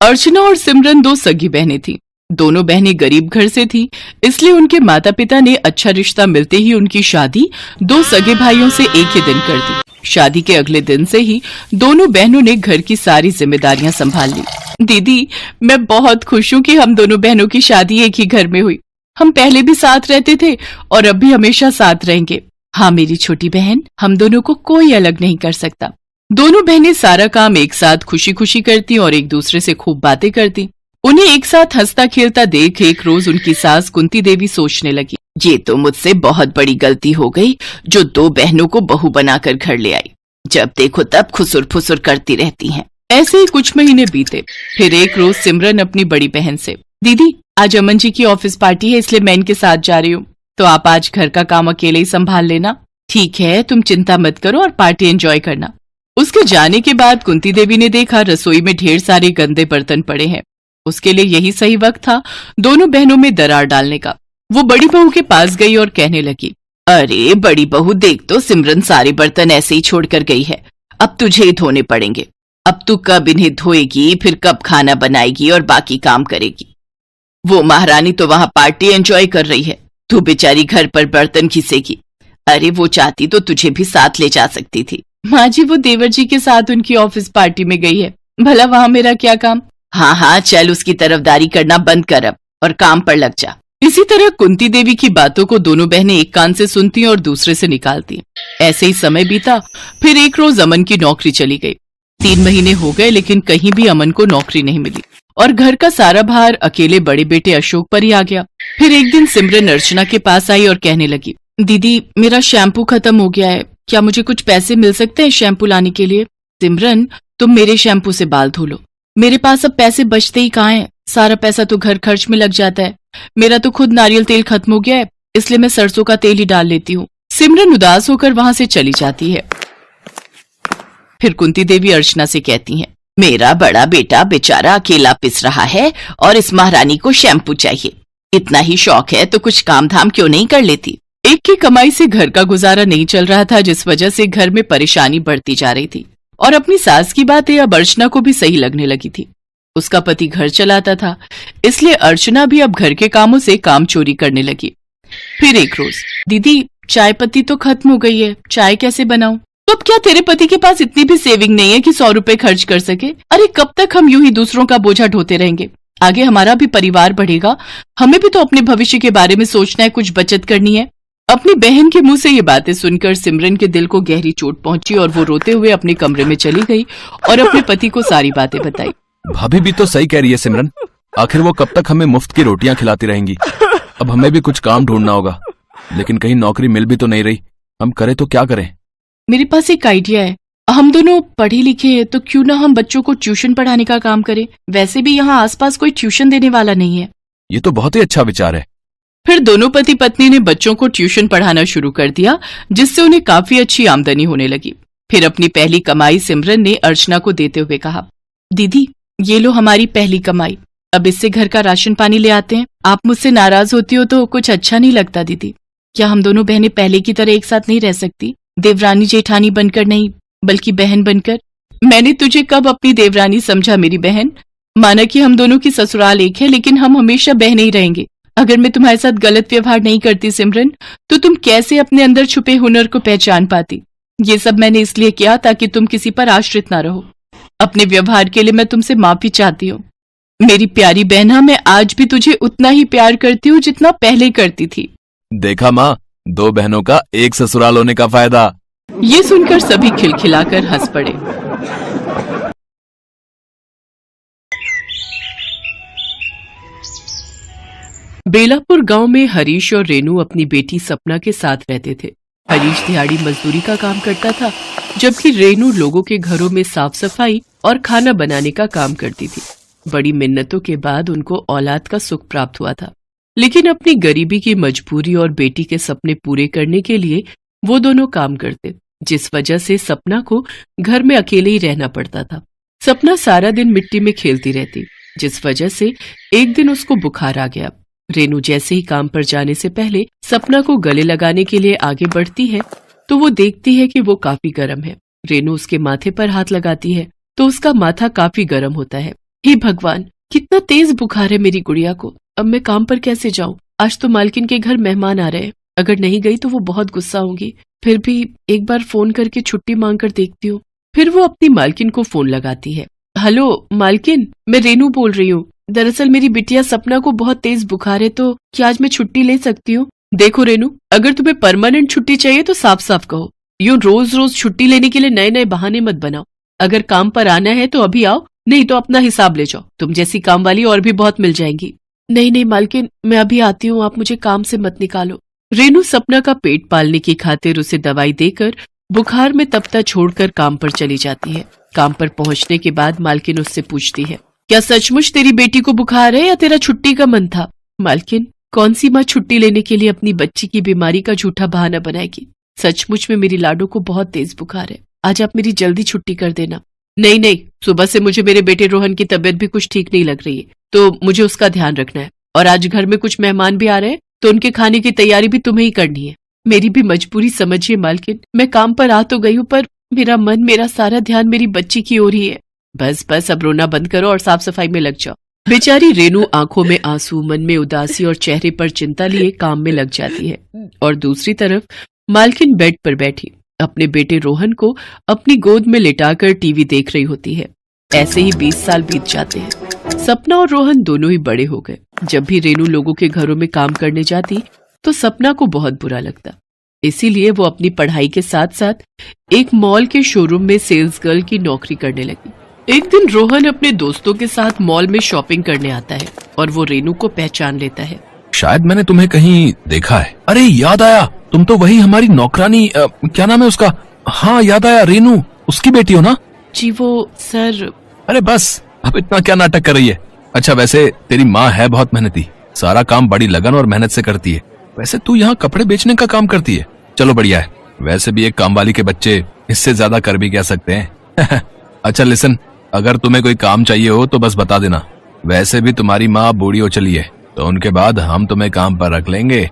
अर्चना और सिमरन दो सगी बहनें थीं। दोनों बहनें गरीब घर से थीं, इसलिए उनके माता पिता ने अच्छा रिश्ता मिलते ही उनकी शादी दो सगे भाइयों से एक ही दिन कर दी। शादी के अगले दिन से ही दोनों बहनों ने घर की सारी जिम्मेदारियां संभाल ली। दीदी, मैं बहुत खुश हूँ कि हम दोनों बहनों की शादी एक ही घर में हुई। हम पहले भी साथ रहते थे और अब भी हमेशा साथ रहेंगे। हाँ मेरी छोटी बहन, हम दोनों को कोई अलग नहीं कर सकता। दोनों बहनें सारा काम एक साथ खुशी खुशी करती और एक दूसरे से खूब बातें करती। उन्हें एक साथ हंसता खेलता देख एक रोज उनकी सास कुंती देवी सोचने लगी, ये तो मुझसे बहुत बड़ी गलती हो गई जो दो बहनों को बहू बनाकर घर ले आई। जब देखो तब खुसुर फुसुर करती रहती हैं। ऐसे ही कुछ महीने बीते। फिर एक रोज सिमरन अपनी बड़ी बहन से, दीदी आज अमन जी की ऑफिस पार्टी है, इसलिए मैं इनके साथ जा रही हूँ, तो आप आज घर का काम अकेले ही संभाल लेना। ठीक है, तुम चिंता मत करो और पार्टी एंजॉय करना। उसके जाने के बाद कुंती देवी ने देखा रसोई में ढेर सारे गंदे बर्तन पड़े हैं। उसके लिए यही सही वक्त था दोनों बहनों में दरार डालने का। वो बड़ी बहू के पास गई और कहने लगी, अरे बड़ी बहू, देख तो सिमरन सारे बर्तन ऐसे ही छोड़कर गई है, अब तुझे ही धोने पड़ेंगे। अब तू कब इन्हें धोएगी, फिर कब खाना बनाएगी और बाकी काम करेगी। वो महारानी तो वहां पार्टी एंजॉय कर रही है, तू बेचारी घर पर बर्तन घिसेगी। अरे वो चाहती तो तुझे भी साथ ले जा सकती थी। माँ जी, वो देवर जी के साथ उनकी ऑफिस पार्टी में गई है, भला वहाँ मेरा क्या काम। हाँ हाँ, चल उसकी तरफदारी करना बंद कर अब और काम पर लग जा। इसी तरह कुंती देवी की बातों को दोनों बहनें एक कान से सुनती और दूसरे से निकालती। ऐसे ही समय बीता। फिर एक रोज अमन की नौकरी चली गई। 3 महीने हो गए लेकिन कहीं भी अमन को नौकरी नहीं मिली और घर का सारा भार अकेले बड़े बेटे अशोक पर ही आ गया। फिर एक दिन सिमरन अर्चना के पास आई और कहने लगी, दीदी मेरा शैम्पू खत्म हो गया है, क्या मुझे कुछ पैसे मिल सकते हैं शैम्पू लाने के लिए। सिमरन, तुम मेरे शैम्पू से बाल धो लो, मेरे पास अब पैसे बचते ही कहाँ हैं, सारा पैसा तो घर खर्च में लग जाता है। मेरा तो खुद नारियल तेल खत्म हो गया है, इसलिए मैं सरसों का तेल ही डाल लेती हूँ। सिमरन उदास होकर वहां से चली जाती है। फिर कुंती देवी अर्चना से कहती हैं, मेरा बड़ा बेटा बेचारा अकेला पिस रहा है और इस महारानी को शैम्पू चाहिए। इतना ही शौक है तो कुछ काम धाम क्यों नहीं कर लेती। एक की कमाई से घर का गुजारा नहीं चल रहा था, जिस वजह से घर में परेशानी बढ़ती जा रही थी और अपनी सास की बातें अब अर्चना को भी सही लगने लगी थी। उसका पति घर चलाता था, इसलिए अर्चना भी अब घर के कामों से काम चोरी करने लगी। फिर एक रोज, दीदी चाय पत्ती तो खत्म हो गई है, चाय कैसे बनाऊं। तो अब क्या तेरे पति के पास इतनी भी सेविंग नहीं है कि 100 रुपए खर्च कर सके। अरे कब तक हम यूं ही दूसरों का बोझा ढोते रहेंगे। आगे हमारा भी परिवार बढ़ेगा, हमें भी तो अपने भविष्य के बारे में सोचना है, कुछ बचत करनी है। अपनी बहन के मुंह से ये बातें सुनकर सिमरन के दिल को गहरी चोट पहुंची और वो रोते हुए अपने कमरे में चली गई और अपने पति को सारी बातें बताई। भाभी भी तो सही कह रही है सिमरन, आखिर वो कब तक हमें मुफ्त की रोटियां खिलाती रहेंगी। अब हमें भी कुछ काम ढूंढना होगा, लेकिन कहीं नौकरी मिल भी तो नहीं रही, हम करें तो क्या करें। मेरे पास एक आइडिया है, हम दोनों पढ़े लिखे हैं तो क्यों ना हम बच्चों को ट्यूशन पढ़ाने का काम करें। वैसे भी यहाँ आसपास कोई ट्यूशन देने वाला नहीं है। ये तो बहुत ही अच्छा विचार है। फिर दोनों पति पत्नी ने बच्चों को ट्यूशन पढ़ाना शुरू कर दिया, जिससे उन्हें काफी अच्छी आमदनी होने लगी। फिर अपनी पहली कमाई सिमरन ने अर्चना को देते हुए कहा, दीदी ये लो हमारी पहली कमाई, अब इससे घर का राशन पानी ले आते हैं। आप मुझसे नाराज होती हो तो कुछ अच्छा नहीं लगता दीदी। क्या हम दोनों बहनें पहले की तरह एक साथ नहीं रह सकती, देवरानी जेठानी बनकर नहीं बल्कि बहन बनकर। मैंने तुझे कब अपनी देवरानी समझा मेरी बहन। माना कि हम दोनों की ससुराल एक है, लेकिन हम हमेशा बहने ही रहेंगे। अगर मैं तुम्हारे साथ गलत व्यवहार नहीं करती सिमरन, तो तुम कैसे अपने अंदर छुपे हुनर को पहचान पाती। ये सब मैंने इसलिए किया ताकि तुम किसी पर आश्रित ना रहो। अपने व्यवहार के लिए मैं तुमसे माफी चाहती हूँ। मेरी प्यारी बहना, मैं आज भी तुझे उतना ही प्यार करती हूँ जितना पहले करती थी। देखा माँ, 2 बहनों का एक ससुराल होने का फायदा। ये सुनकर सभी खिलखिलाकर हंस पड़े। बेलापुर गांव में हरीश और रेनू अपनी बेटी सपना के साथ रहते थे। हरीश दिहाड़ी मजदूरी का काम करता था, जबकि रेनू लोगों के घरों में साफ सफाई और खाना बनाने का काम करती थी। बड़ी मिन्नतों के बाद उनको औलाद का सुख प्राप्त हुआ था, लेकिन अपनी गरीबी की मजबूरी और बेटी के सपने पूरे करने के लिए वो दोनों काम करते, जिस वजह से सपना को घर में अकेले ही रहना पड़ता था। सपना सारा दिन मिट्टी में खेलती रहती, जिस वजह से एक दिन उसको बुखार आ गया। रेनू जैसे ही काम पर जाने से पहले सपना को गले लगाने के लिए आगे बढ़ती है तो वो देखती है कि वो काफी गर्म है। रेनू उसके माथे पर हाथ लगाती है तो उसका माथा काफी गर्म होता है। हे भगवान, कितना तेज बुखार है मेरी गुड़िया को। अब मैं काम पर कैसे जाऊं? आज तो मालकिन के घर मेहमान आ रहे हैं। अगर नहीं गई तो वो बहुत गुस्सा होंगी। फिर भी एक बार फोन करके छुट्टी मांग कर देखती हूँ। फिर वो अपनी मालकिन को फोन लगाती है। हेलो मालकिन, मैं रेनू बोल रही हूँ। दरअसल मेरी बिटिया सपना को बहुत तेज बुखार है, तो क्या आज मैं छुट्टी ले सकती हूँ? देखो रेनू, अगर तुम्हें परमानेंट छुट्टी चाहिए तो साफ साफ कहो। यूं रोज रोज छुट्टी लेने के लिए नए नए बहाने मत बनाओ। अगर काम पर आना है तो अभी आओ, नहीं तो अपना हिसाब ले जाओ। तुम जैसी काम वाली और भी बहुत मिल जाएंगी। नहीं नहीं मालकिन, मैं अभी आती हूँ, आप मुझे काम से मत निकालो। रेनू सपना का पेट पालने की खातिर उसे दवाई देकर बुखार में तपता छोड़कर काम पर चली जाती है। काम पर पहुंचने के बाद मालकिन उससे पूछती है, क्या सचमुच तेरी बेटी को बुखार है या तेरा छुट्टी का मन था? मालकिन, कौन सी माँ छुट्टी लेने के लिए अपनी बच्ची की बीमारी का झूठा बहाना बनाएगी? सचमुच में मेरी लाडो को बहुत तेज बुखार है। आज आप मेरी जल्दी छुट्टी कर देना। नहीं नहीं, सुबह से मुझे मेरे बेटे रोहन की तबीयत भी कुछ ठीक नहीं लग रही है, तो मुझे उसका ध्यान रखना है। और आज घर में कुछ मेहमान भी आ रहे हैं, तो उनके खाने की तैयारी भी तुम्हें ही करनी है। मेरी भी मजबूरी समझिए मालकिन। मैं काम पर आ तो गई हूँ, पर मेरा मन, मेरा सारा ध्यान मेरी बच्ची की ओर ही है। बस बस, अब रोना बंद करो और साफ सफाई में लग जाओ। बेचारी रेनू आंखों में आंसू, मन में उदासी और चेहरे पर चिंता लिए काम में लग जाती है। और दूसरी तरफ मालकिन बेड पर बैठी अपने बेटे रोहन को अपनी गोद में लिटाकर टीवी देख रही होती है। ऐसे ही 20 साल बीत जाते हैं। सपना और रोहन दोनों ही बड़े हो गए। जब भी रेनू लोगों के घरों में काम करने जाती तो सपना को बहुत बुरा लगता। इसीलिए वो अपनी पढ़ाई के साथ साथ एक मॉल के शोरूम में सेल्स गर्ल की नौकरी करने लगी। एक दिन रोहन अपने दोस्तों के साथ मॉल में शॉपिंग करने आता है और वो रेनू को पहचान लेता है। शायद मैंने तुम्हें कहीं देखा है। अरे याद आया, तुम तो वही हमारी नौकरानी, क्या नाम है उसका? हाँ याद आया, रेनू, उसकी बेटी हो ना? जी वो सर। अरे बस, अब इतना क्या नाटक कर रही है? अच्छा, वैसे तेरी माँ है बहुत मेहनती, सारा काम बड़ी लगन और मेहनत से करती है। वैसे तू यहाँ कपड़े बेचने का काम करती है, चलो बढ़िया है। वैसे भी एक काम वाली के बच्चे इससे ज्यादा कर भी क्या सकते हैं। अच्छा लिसन, अगर तुम्हें कोई काम चाहिए हो तो बस बता देना। वैसे भी तुम्हारी माँ बूढ़ी हो चली है, तो उनके बाद हम तुम्हें काम पर रख लेंगे।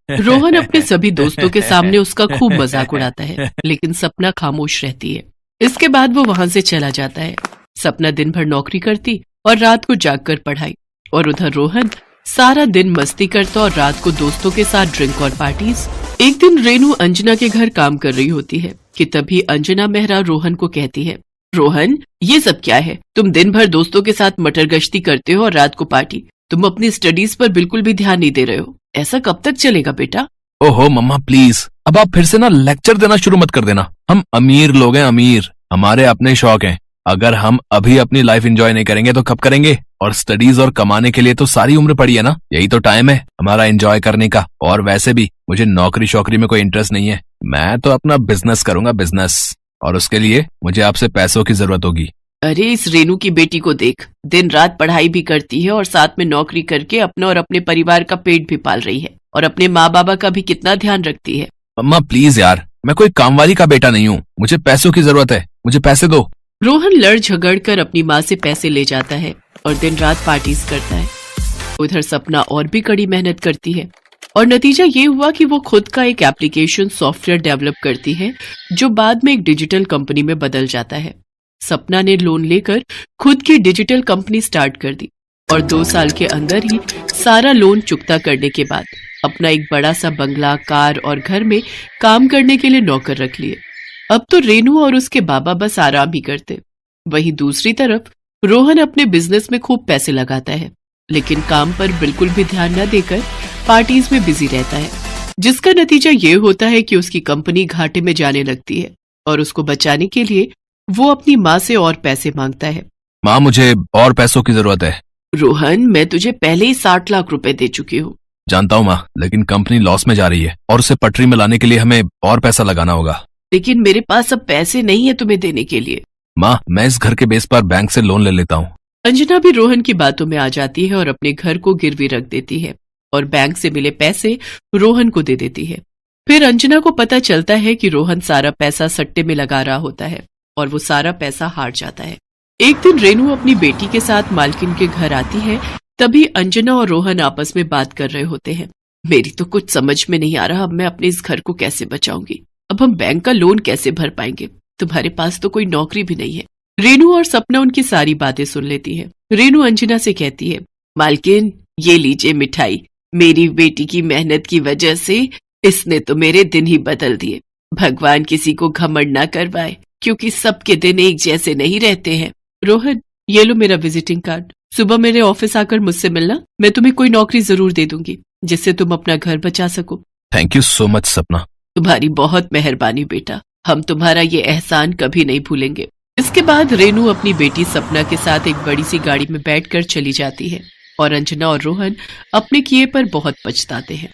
रोहन अपने सभी दोस्तों के सामने उसका खूब मजाक उड़ाता है, लेकिन सपना खामोश रहती है। इसके बाद वो वहां से चला जाता है। सपना दिन भर नौकरी करती और रात को जागकर पढ़ाई, और उधर रोहन सारा दिन मस्ती करता और रात को दोस्तों के साथ ड्रिंक और पार्टीज। एक दिन रेनू अंजना के घर काम कर रही होती है कि तभी अंजना मेहरा रोहन को कहती है, रोहन, ये सब क्या है? तुम दिन भर दोस्तों के साथ मटर गश्ती करते हो और रात को पार्टी। तुम अपनी स्टडीज पर बिल्कुल भी ध्यान नहीं दे रहे हो। ऐसा कब तक चलेगा बेटा? ओहो मम्मा प्लीज, अब आप फिर से ना लेक्चर देना शुरू मत कर देना। हम अमीर लोग हैं, अमीर, हमारे अपने शौक हैं। अगर हम अभी अपनी लाइफ एंजॉय नहीं करेंगे तो कब करेंगे? और स्टडीज और कमाने के लिए तो सारी उम्र पड़ी है ना, यही तो टाइम है हमारा एंजॉय करने का। और वैसे भी मुझे नौकरी शौकरी में कोई इंटरेस्ट नहीं है। मैं तो अपना बिजनेस करूंगा, बिजनेस, और उसके लिए मुझे आपसे पैसों की जरूरत होगी। अरे इस रेनू की बेटी को देख, दिन रात पढ़ाई भी करती है और साथ में नौकरी करके अपना और अपने परिवार का पेट भी पाल रही है, और अपने माँ बाबा का भी कितना ध्यान रखती है। मम्मा प्लीज यार, मैं कोई कामवाली का बेटा नहीं हूँ, मुझे पैसों की जरूरत है, मुझे पैसे दो। रोहन लड़ झगड़ कर अपनी माँ से पैसे ले जाता है और दिन रात पार्टीज करता है। उधर सपना और भी कड़ी मेहनत करती है, और नतीजा ये हुआ कि वो खुद का एक एप्लीकेशन सॉफ्टवेयर डेवलप करती है जो बाद में एक डिजिटल कंपनी में बदल जाता है। सपना ने लोन लेकर खुद की डिजिटल कंपनी स्टार्ट कर दी और 2 साल के अंदर ही सारा लोन चुकता करने के बाद अपना एक बड़ा सा बंगला, कार और घर में काम करने के लिए नौकर रख लिए। अब तो रेनू और उसके बाबा बस आराम ही करते। वहीं दूसरी तरफ रोहन अपने बिजनेस में खूब पैसे लगाता है, लेकिन काम पर बिल्कुल भी ध्यान न देकर पार्टीज में बिजी रहता है, जिसका नतीजा ये होता है कि उसकी कंपनी घाटे में जाने लगती है और उसको बचाने के लिए वो अपनी माँ से और पैसे मांगता है। माँ मुझे और पैसों की जरूरत है। रोहन, मैं तुझे पहले ही 60 लाख रुपए दे चुकी हूँ। जानता हूँ माँ, लेकिन कंपनी लॉस में जा रही है और उसे पटरी में लाने के लिए हमें और पैसा लगाना होगा। लेकिन मेरे पास अब पैसे नहीं है तुम्हें देने के लिए। माँ, मैं इस घर के बेस पर बैंक से लोन ले लेता हूँ। अंजना भी रोहन की बातों में आ जाती है और अपने घर को गिरवी रख देती है और बैंक से मिले पैसे रोहन को दे देती है। फिर अंजना को पता चलता है कि रोहन सारा पैसा सट्टे में लगा रहा होता है और वो सारा पैसा हार जाता है। एक दिन रेनू अपनी बेटी के साथ मालकिन के घर आती है, तभी अंजना और रोहन आपस में बात कर रहे होते हैं। मेरी तो कुछ समझ में नहीं आ रहा, अब मैं अपने इस घर को कैसे बचाऊंगी? अब हम बैंक का लोन कैसे भर पाएंगे? तुम्हारे पास तो कोई नौकरी भी नहीं है, रेनू और सपना उनकी सारी बातें सुन लेती है। रेनू अंजना से कहती है, मालकिन ये लीजिए मिठाई, मेरी बेटी की मेहनत की वजह से इसने तो मेरे दिन ही बदल दिए। भगवान किसी को घमंड ना करवाए, क्योंकि सबके दिन एक जैसे नहीं रहते हैं। रोहन, ये लो मेरा विजिटिंग कार्ड, सुबह मेरे ऑफिस आकर मुझसे मिलना, मैं तुम्हें कोई नौकरी जरूर दे दूंगी जिससे तुम अपना घर बचा सको। थैंक यू सो मच सपना। तुम्हारी बहुत मेहरबानी बेटा, हम तुम्हारा ये एहसान कभी नहीं भूलेंगे। इसके बाद रेनू अपनी बेटी सपना के साथ एक बड़ी सी गाड़ी में बैठकर चली जाती है और अंजना और रोहन अपने किए पर बहुत पछताते हैं।